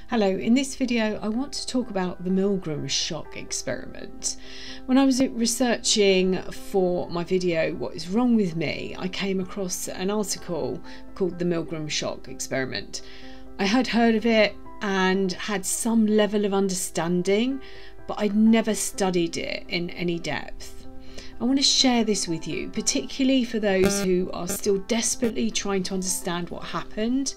Hello, in this video I want to talk about the Milgram shock experiment. When I was researching for my video What is Wrong with Me, I came across an article called the Milgram shock experiment. I had heard of it and had some level of understanding, but I'd never studied it in any depth. I want to share this with you, particularly for those who are still desperately trying to understand what happened.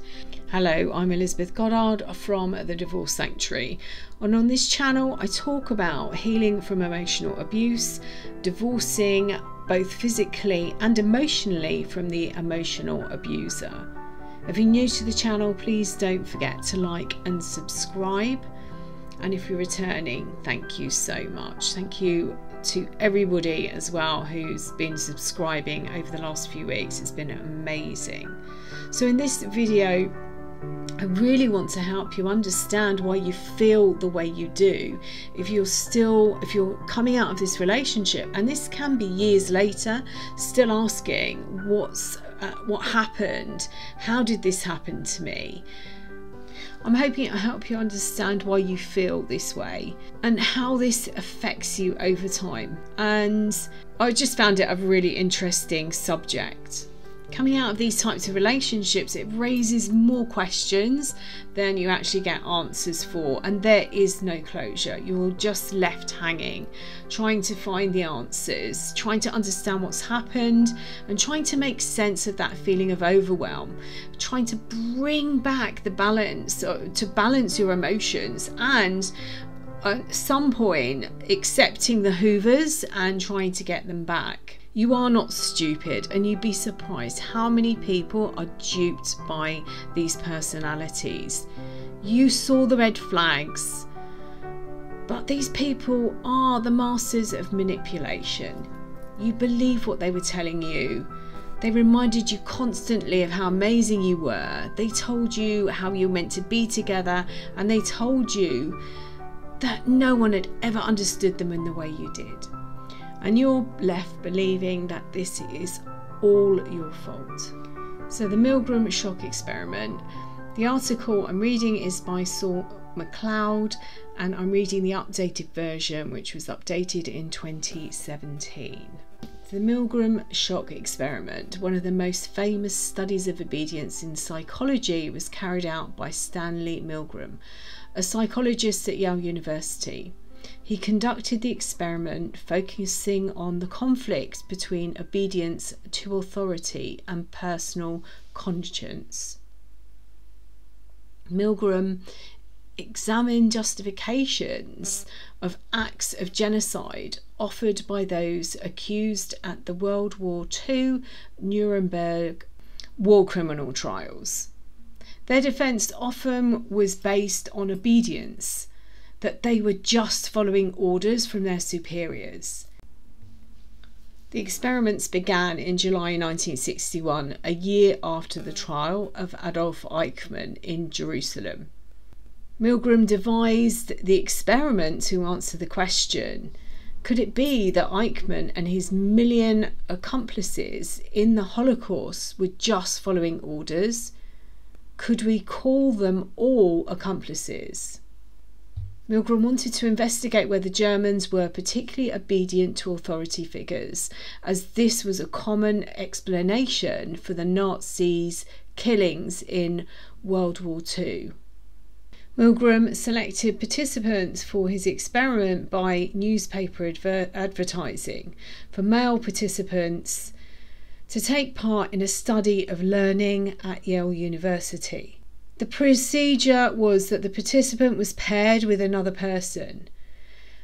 Hello, I'm Elizabeth Goddard from The Divorce Sanctuary, and on this channel I talk about healing from emotional abuse, divorcing both physically and emotionally from the emotional abuser. If you're new to the channel, please don't forget to like and subscribe, and if you're returning, thank you so much. Thank you to everybody as well who's been subscribing over the last few weeks. It's been amazing. So in this video I really want to help you understand why you feel the way you do. If you're coming out of this relationship, and this can be years later, still asking what happened, how did this happen to me? I'm hoping it'll help you understand why you feel this way and how this affects you over time. And I just found it a really interesting subject. Coming out of these types of relationships, it raises more questions than you actually get answers for, and there is no closure. You're just left hanging, trying to find the answers, trying to understand what's happened, and trying to make sense of that feeling of overwhelm, trying to bring back the balance, to balance your emotions, and at some point accepting the hoovers and trying to get them back. You are not stupid, and you'd be surprised how many people are duped by these personalities. You saw the red flags, but these people are the masters of manipulation. You believe what they were telling you. They reminded you constantly of how amazing you were. They told you how you were meant to be together, and they told you that no one had ever understood them in the way you did. And you're left believing that this is all your fault. So the Milgram shock experiment, the article I'm reading is by Saul McLeod, and I'm reading the updated version, which was updated in 2017. The Milgram shock experiment, one of the most famous studies of obedience in psychology, was carried out by Stanley Milgram, a psychologist at Yale University. He conducted the experiment focusing on the conflict between obedience to authority and personal conscience. Milgram examined justifications of acts of genocide offered by those accused at the World War II Nuremberg war criminal trials. Their defence often was based on obedience, that they were just following orders from their superiors. The experiments began in July 1961, a year after the trial of Adolf Eichmann in Jerusalem. Milgram devised the experiment to answer the question: could it be that Eichmann and his million accomplices in the Holocaust were just following orders? Could we call them all accomplices? Milgram wanted to investigate whether Germans were particularly obedient to authority figures, as this was a common explanation for the Nazis' killings in World War II. Milgram selected participants for his experiment by newspaper advertising for male participants to take part in a study of learning at Yale University. The procedure was that the participant was paired with another person,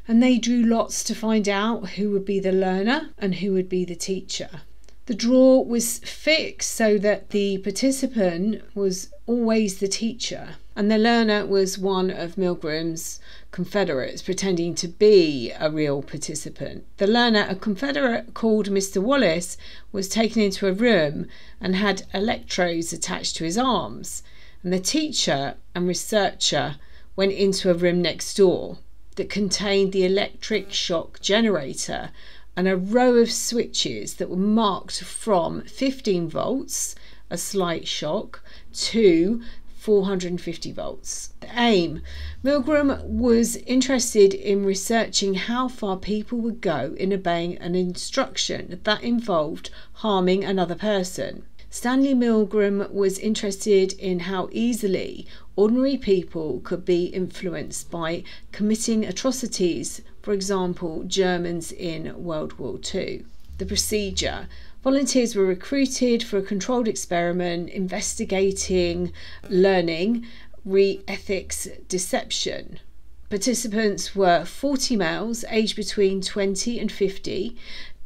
and they drew lots to find out who would be the learner and who would be the teacher. The draw was fixed so that the participant was always the teacher, and the learner was one of Milgram's confederates pretending to be a real participant. The learner, a confederate called Mr. Wallace, was taken into a room and had electrodes attached to his arms, and the teacher and researcher went into a room next door that contained the electric shock generator and a row of switches that were marked from 15 volts, a slight shock, to 450 volts. The aim: Milgram was interested in researching how far people would go in obeying an instruction that involved harming another person. Stanley Milgram was interested in how easily ordinary people could be influenced by committing atrocities, for example, Germans in World War II. The procedure: volunteers were recruited for a controlled experiment investigating learning, ethics, deception. Participants were 40 males aged between 20 and 50,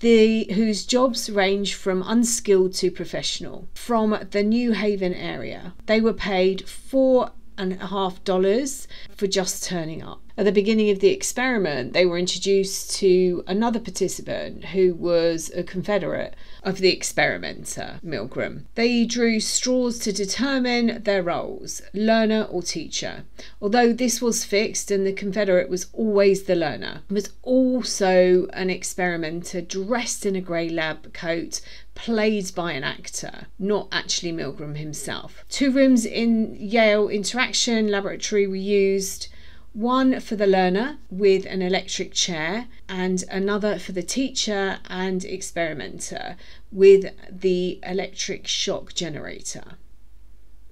whose jobs range from unskilled to professional, from the New Haven area. They were paid $4.50 for just turning up. At the beginning of the experiment, they were introduced to another participant who was a Confederate of the experimenter, Milgram. They drew straws to determine their roles, learner or teacher. Although this was fixed and the Confederate was always the learner, was also an experimenter dressed in a grey lab coat, played by an actor, not actually Milgram himself. 2 rooms in Yale Interaction Laboratory were used, one for the learner with an electric chair and another for the teacher and experimenter with the electric shock generator.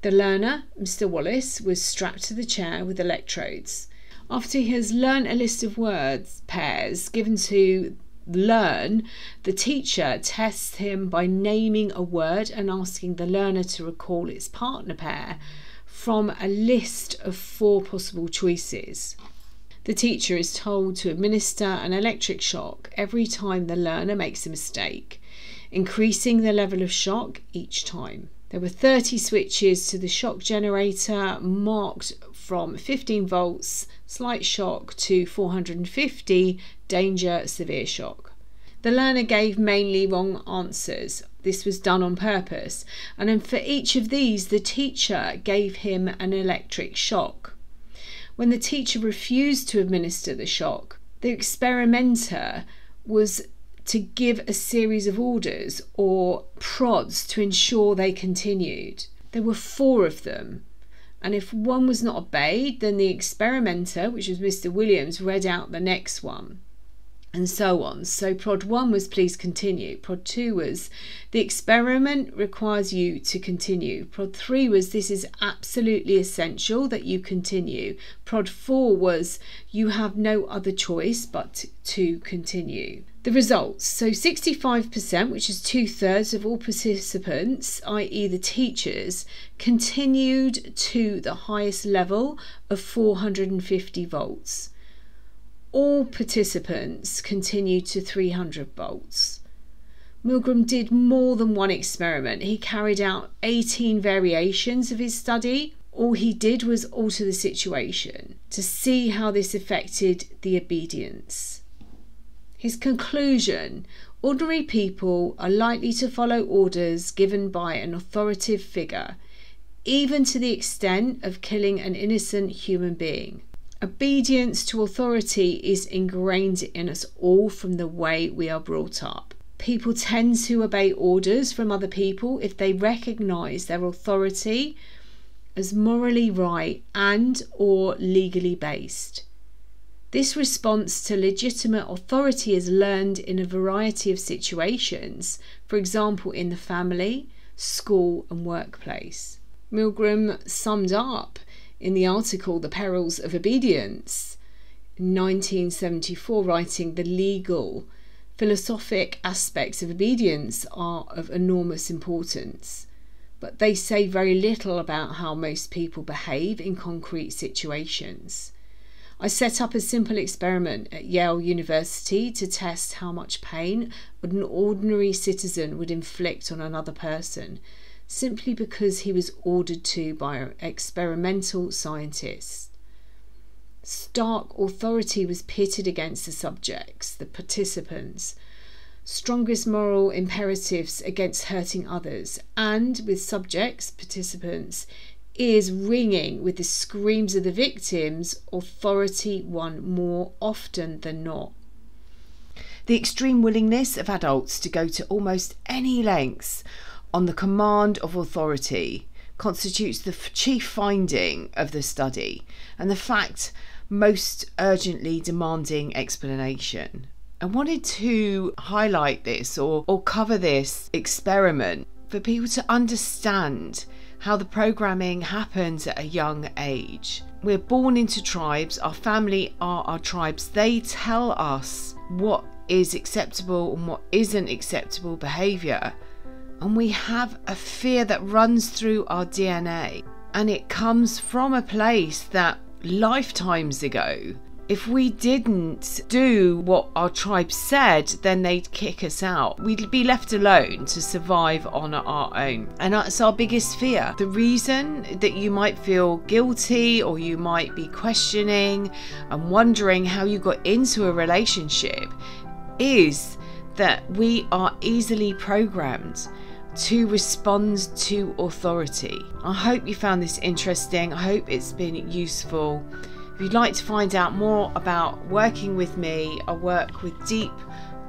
The learner, Mr. Wallace, was strapped to the chair with electrodes. After he has learned a list of words pairs given to learn, the teacher tests him by naming a word and asking the learner to recall its partner pair from a list of 4 possible choices. The teacher is told to administer an electric shock every time the learner makes a mistake, increasing the level of shock each time. There were 30 switches to the shock generator, marked from 15 volts, slight shock, to 450, danger, severe shock. The learner gave mainly wrong answers. This was done on purpose, and then for each of these the teacher gave him an electric shock. When the teacher refused to administer the shock, the experimenter was to give a series of orders or prods to ensure they continued. There were 4 of them, and if one was not obeyed, then the experimenter, which was Mr. Williams, read out the next one, and so on. So prod 1 was please continue. Prod 2 was the experiment requires you to continue. Prod 3 was this is absolutely essential that you continue. Prod 4 was you have no other choice but to continue. The results: so 65%, which is 2/3 of all participants, i.e. the teachers, continued to the highest level of 450 volts. All participants continued to 300 volts. Milgram did more than one experiment. He carried out 18 variations of his study. All he did was alter the situation to see how this affected the obedience. His conclusion: ordinary people are likely to follow orders given by an authoritative figure, even to the extent of killing an innocent human being. Obedience to authority is ingrained in us all from the way we are brought up. People tend to obey orders from other people if they recognise their authority as morally right and or legally based. This response to legitimate authority is learned in a variety of situations, for example in the family, school and workplace. Milgram summed up in the article The Perils of Obedience in 1974, writing, "The legal, philosophic aspects of obedience are of enormous importance, but they say very little about how most people behave in concrete situations. I set up a simple experiment at Yale University to test how much pain an ordinary citizen would inflict on another person, simply because he was ordered to by experimental scientists. Stark authority was pitted against the subjects, the participants, strongest moral imperatives against hurting others, and with subjects, participants, ears ringing with the screams of the victims, authority won more often than not. The extreme willingness of adults to go to almost any lengths on the command of authority constitutes the chief finding of the study and the fact most urgently demanding explanation. I wanted to highlight this or cover this experiment for people to understand how the programming happens at a young age. We're born into tribes, our family are our tribes. They tell us what is acceptable and what isn't acceptable behaviour. And we have a fear that runs through our DNA. And it comes from a place that lifetimes ago, if we didn't do what our tribe said, then they'd kick us out. We'd be left alone to survive on our own. And that's our biggest fear. The reason that you might feel guilty or you might be questioning and wondering how you got into a relationship is that we are easily programmed to respond to authority. I hope you found this interesting. I hope it's been useful. If you'd like to find out more about working with me, I work with deep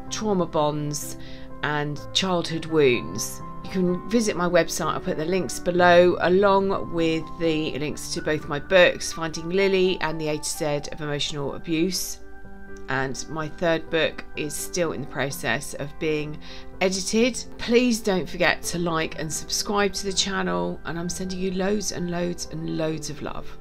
trauma bonds and childhood wounds. You can visit my website. I'll put the links below, along with the links to both my books, Finding Lily and the A to Z of Emotional Abuse. And my third book is still in the process of being edited. Please don't forget to like and subscribe to the channel, and I'm sending you loads and loads and loads of love.